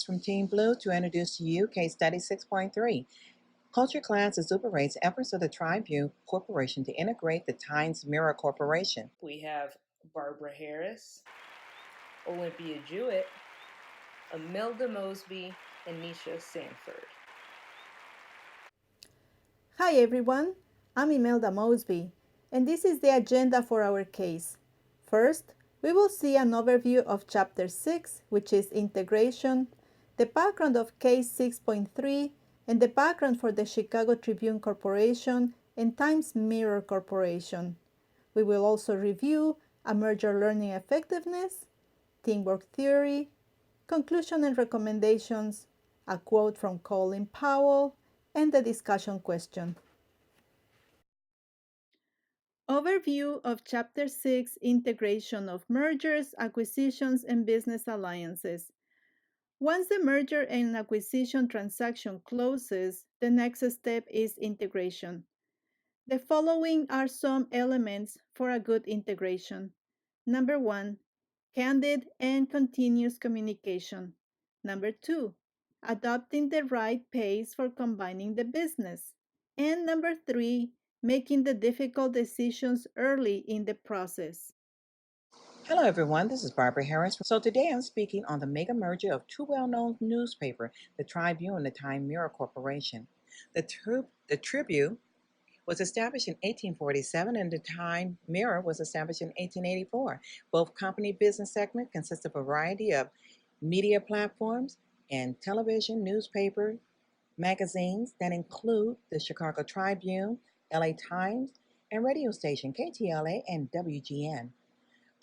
from Team Blue to introduce to you Case Study 6.3. Culture Class exuberates efforts of the Tribune Corporation to integrate the Times Mirror Corporation. We have Barbara Harris, Olympia Jewett, Imelda Mosby, and Nisha Sanford. Hi everyone, I'm Imelda Mosby, and this is the agenda for our case. First, we will see an overview of Chapter 6, which is Integration, the background of Case 6.3, and the background for the Chicago Tribune Corporation and Times Mirror Corporation. We will also review a merger learning effectiveness, teamwork theory, conclusion and recommendations, a quote from Colin Powell, and the discussion question. Overview of Chapter 6, Integration of Mergers, Acquisitions, and Business Alliances. Once the merger and acquisition transaction closes, the next step is integration. The following are some elements for a good integration. Number 1, candid and continuous communication. Number 2, adopting the right pace for combining the business. And number 3, making the difficult decisions early in the process. Hello everyone, this is Barbara Harris. So today I'm speaking on the mega merger of two well-known newspapers, the Tribune and the Time Mirror Corporation. The Tribune was established in 1847 and the Time Mirror was established in 1884. Both company business segments consist of a variety of media platforms and television, newspaper, magazines that include the Chicago Tribune, LA Times, and radio station KTLA and WGN.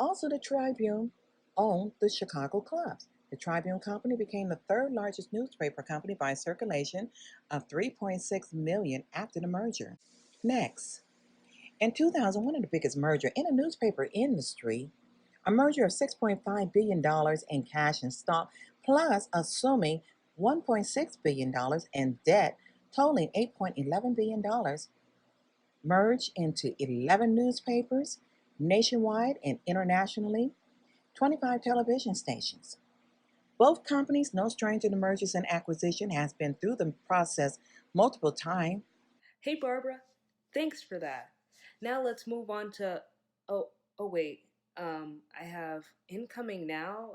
Also, the Tribune owned the Chicago clubs. The Tribune Company became the third largest newspaper company by circulation of 3.6 million after the merger. Next, in 2000, one of the biggest mergers in the newspaper industry, a merger of $6.5 billion in cash and stock, plus assuming $1.6 billion in debt, totaling $8.11 billion, merged into 11 newspapers nationwide and internationally, 25 television stations. Both companies, no stranger to mergers and acquisition, has been through the process multiple times. Hey Barbara, thanks for that. Now let's move on to wait. I have incoming now.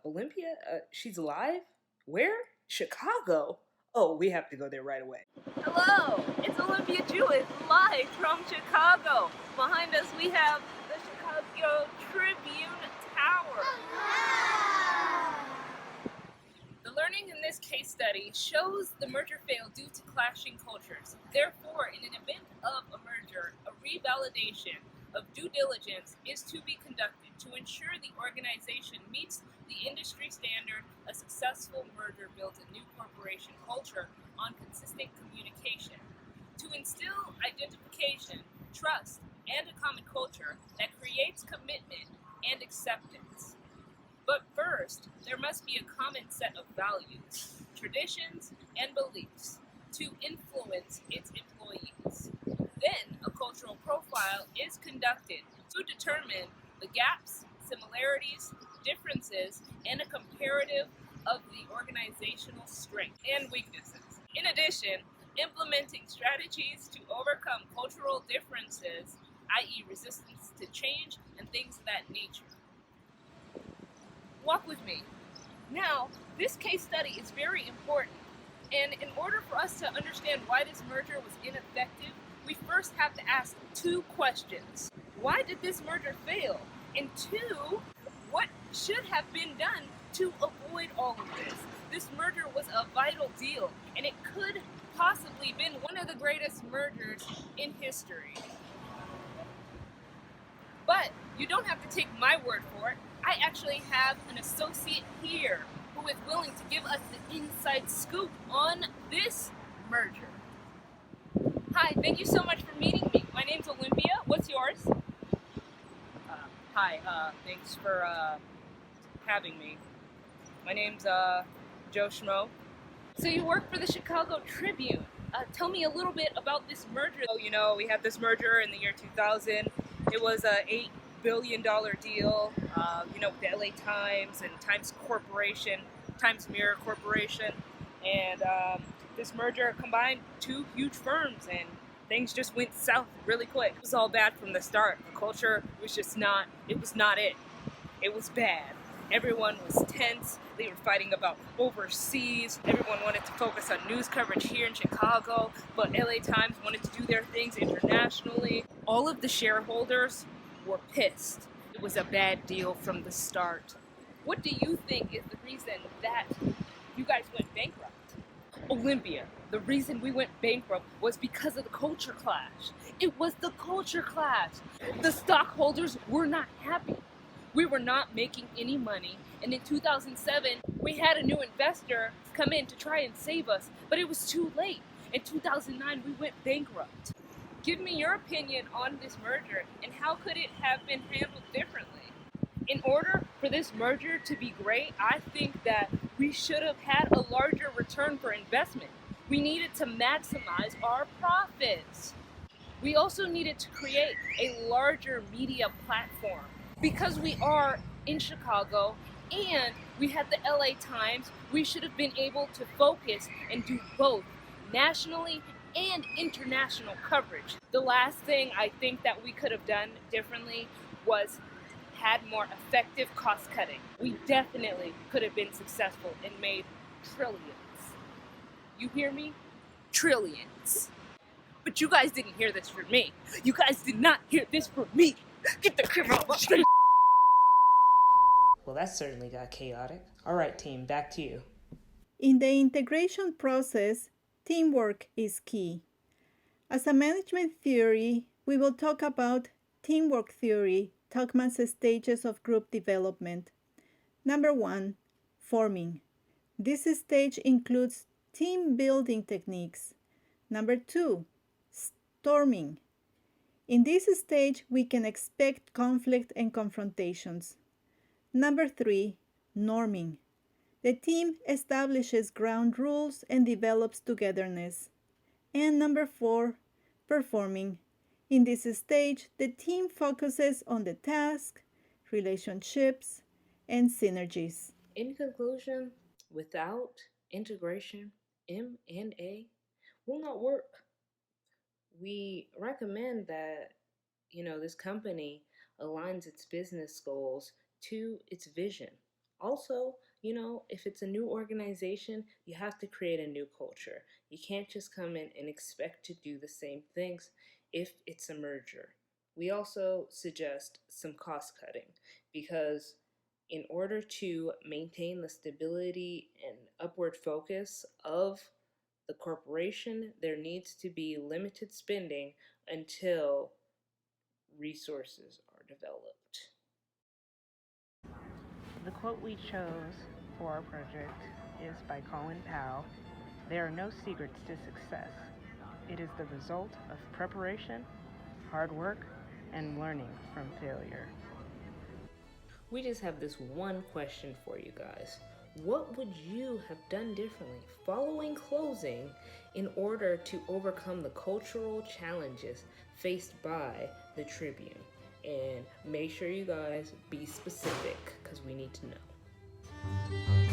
Olympia. She's alive. Where? Chicago. Oh, we have to go there right away. Hello, it's Olympia Jewett live from Chicago. Behind us we have the Chicago Tribune Tower. The learning in this case study shows the merger failed due to clashing cultures. Therefore, in an event of a merger, a revalidation of due diligence is to be conducted to ensure the organization meets the industry standard. A successful merger builds a new corporation culture on consistent communication. To instill identification, trust, and a common culture that creates commitment and acceptance. But first, there must be a common set of values, traditions, and beliefs to influence its employees. Then, a cultural profile is conducted to determine the gaps, similarities, differences, and a comparative of the organizational strengths and weaknesses. In addition, implementing strategies to overcome cultural differences, i.e. resistance to change and things of that nature. Walk with me. Now, this case study is very important, and in order for us to understand why this merger was ineffective, we first have to ask two questions. Why did this merger fail? And two, what should have been done to avoid all of this? This merger was a vital deal, and it could possibly been one of the greatest mergers in history. But you don't have to take my word for it. I actually have an associate here who is willing to give us the inside scoop on this merger. Hi, thank you so much for meeting me. My name's Olympia. What's yours? Hi, thanks for having me. My name's Joe Schmo. So you work for the Chicago Tribune. Tell me a little bit about this merger. So, we had this merger in the year 2000. It was a $8 billion deal, with the LA Times and Times Corporation Times Mirror Corporation, and this merger combined two huge firms, and things just went south really quick. It was all bad from the start. The culture was just not, it was not it. It was bad. Everyone was tense. They were fighting about overseas. Everyone wanted to focus on news coverage here in Chicago, but LA Times wanted to do their things internationally. All of the shareholders were pissed. It was a bad deal from the start. What do you think is the reason that you guys went bankrupt? Olympia, the reason we went bankrupt was because of the culture clash. It was the culture clash. The stockholders were not happy. We were not making any money, and in 2007, we had a new investor come in to try and save us, but it was too late. In 2009, we went bankrupt. Give me your opinion on this merger, and how could it have been handled differently? In order for this merger to be great, I think that we should have had a larger return for investment. We needed to maximize our profits. We also needed to create a larger media platform. Because we are in Chicago and we had the LA Times, we should have been able to focus and do both nationally and international coverage. The last thing I think that we could have done differently was had more effective cost cutting. We definitely could have been successful and made trillions. You hear me? Trillions. But you guys didn't hear this from me. You guys did not hear this from me. Get the camera off. Well, that certainly got chaotic. All right, team, back to you. In the integration process, teamwork is key. As a management theory, we will talk about teamwork theory, Tuckman's stages of group development. Number 1, forming. This stage includes team building techniques. Number 2, storming. In this stage, we can expect conflict and confrontations. Number 3, norming. The team establishes ground rules and develops togetherness. And number 4, performing. In this stage, the team focuses on the task, relationships, and synergies. In conclusion, without integration, M&A will not work. We recommend that, this company aligns its business goals to its vision. Also, if it's a new organization, you have to create a new culture. You can't just come in and expect to do the same things if it's a merger. We also suggest some cost cutting because in order to maintain the stability and upward focus of the corporation, there needs to be limited spending until resources are developed. The quote we chose for our project is by Colin Powell. There are no secrets to success. It is the result of preparation, hard work, and learning from failure. We just have this one question for you guys. What would you have done differently following closing in order to overcome the cultural challenges faced by the Tribune? And make sure you guys be specific because we need to know.